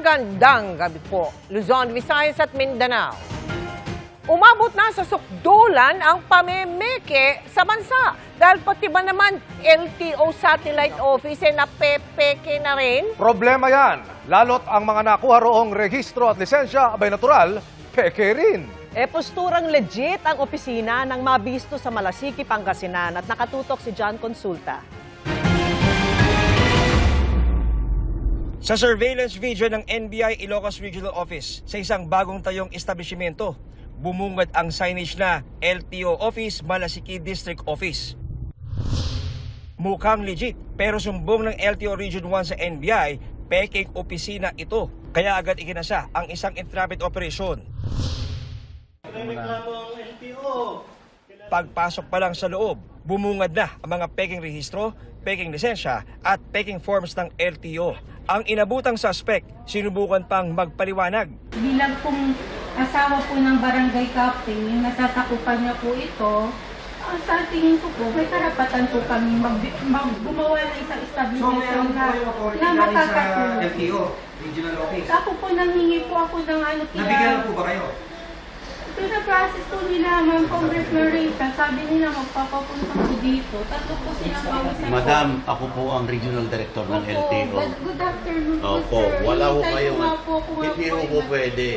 Magandang gabi po, Luzon, Visayas at Mindanao. Umabot na sa sukdulan ang pamemeke sa bansa dahil pati ba naman LTO satellite office na pepeke na rin? Problema yan, lalot ang mga nakuha roong rehistro at lisensya, abay natural, peke rin. Posturang legit ang opisina ng mabisto sa Malasiki, Pangasinan at nakatutok si John Consulta. Sa surveillance video ng NBI Ilocos Regional Office sa isang bagong tayong establishmento, bumungad ang signage na LTO Office, Malasiki District Office. Mukhang legit pero sumbong ng LTO Region 1 sa NBI, peking opisina ito. Kaya agad ikinasa ang isang entrapment operation. Pagpasok pa lang sa loob, bumungad na ang mga peking rehistro, peking lisensya at peking forms ng LTO. Ang inabutang suspect, sinubukan pang magpaliwanag. Bilang pong asawa po ng barangay captain, yung nasasakupan niya po ito, sa tingin ko po, may karapatan po kami gumawa ng isang establishment na makakatulong. LTO, Regional Office. Ako po nanghingi po ako ng ano kaya... Nabigyan na po ba kayo? Ito na process po nila, ma'am, congratulations. Sabi nila magpapapunta po dito. Tatlo po silang kausap po. Madam, ako po ang Regional Director ng LTO. Good afternoon po, Opo, sir. wala ho Hinihintay kayo. ko nga po kung Hindi ako ho ay po pwede.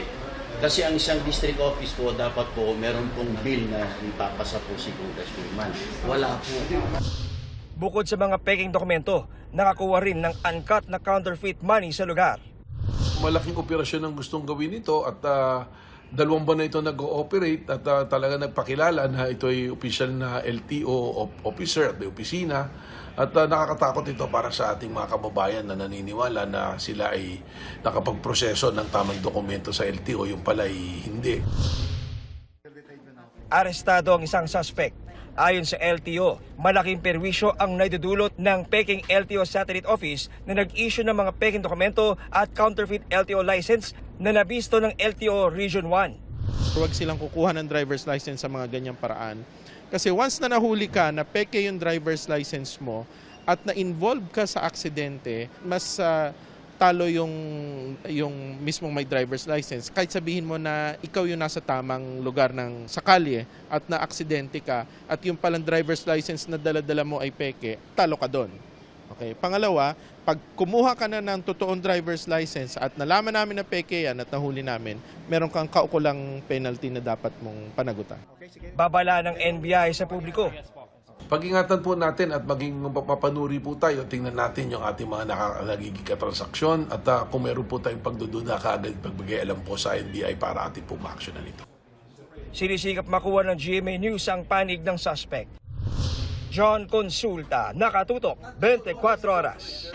Kasi ang isang district office po, dapat po meron pong bill na ipapasa po si Congressman. Wala po. Bukod sa mga peking dokumento, nakakuha rin ng uncut na counterfeit money sa lugar. Malaking operasyon ang gustong gawin ito at dalawang buwan na ito nag-ooperate at talaga nagpakilala na ito ay official na LTO officer at may opisina at nakakatakot ito para sa ating mga kababayan na naniniwala na sila ay nakapagproseso ng tamang dokumento sa LTO, yung pala ay hindi. Arestado ang isang suspect. Ayon sa LTO, malaking perwisyo ang naidudulot ng peking LTO Satellite Office na nag-issue ng mga peking dokumento at counterfeit LTO license na nabisto ng LTO Region 1. Huwag silang kukuha ng driver's license sa mga ganyang paraan. Kasi once na nahuli ka na peke yung driver's license mo at na-involve ka sa aksidente, mas talo yung mismong may driver's license. Kahit sabihin mo na ikaw yung nasa tamang lugar sa kalye at na-aksidente ka at yung palang driver's license na dala-dala mo ay peke, talo ka doon. Okay. Pangalawa, pag kumuha ka na ng totoong driver's license at nalaman namin na peke yan at nahuli namin, meron kang kaukulang penalty na dapat mong panagutan. Babala ng NBI sa publiko. Pag-ingatan po natin at maging mapanuri po tayo, tingnan natin yung ating mga nagiging transaksyon at kung meron po tayong pagdududa kaagad pagbigay-alam po sa NBI para ating po ma-actionan ito. Sinisikap makuha ng GMA News ang panig ng suspect. John Consulta, nakatutok, 24 oras.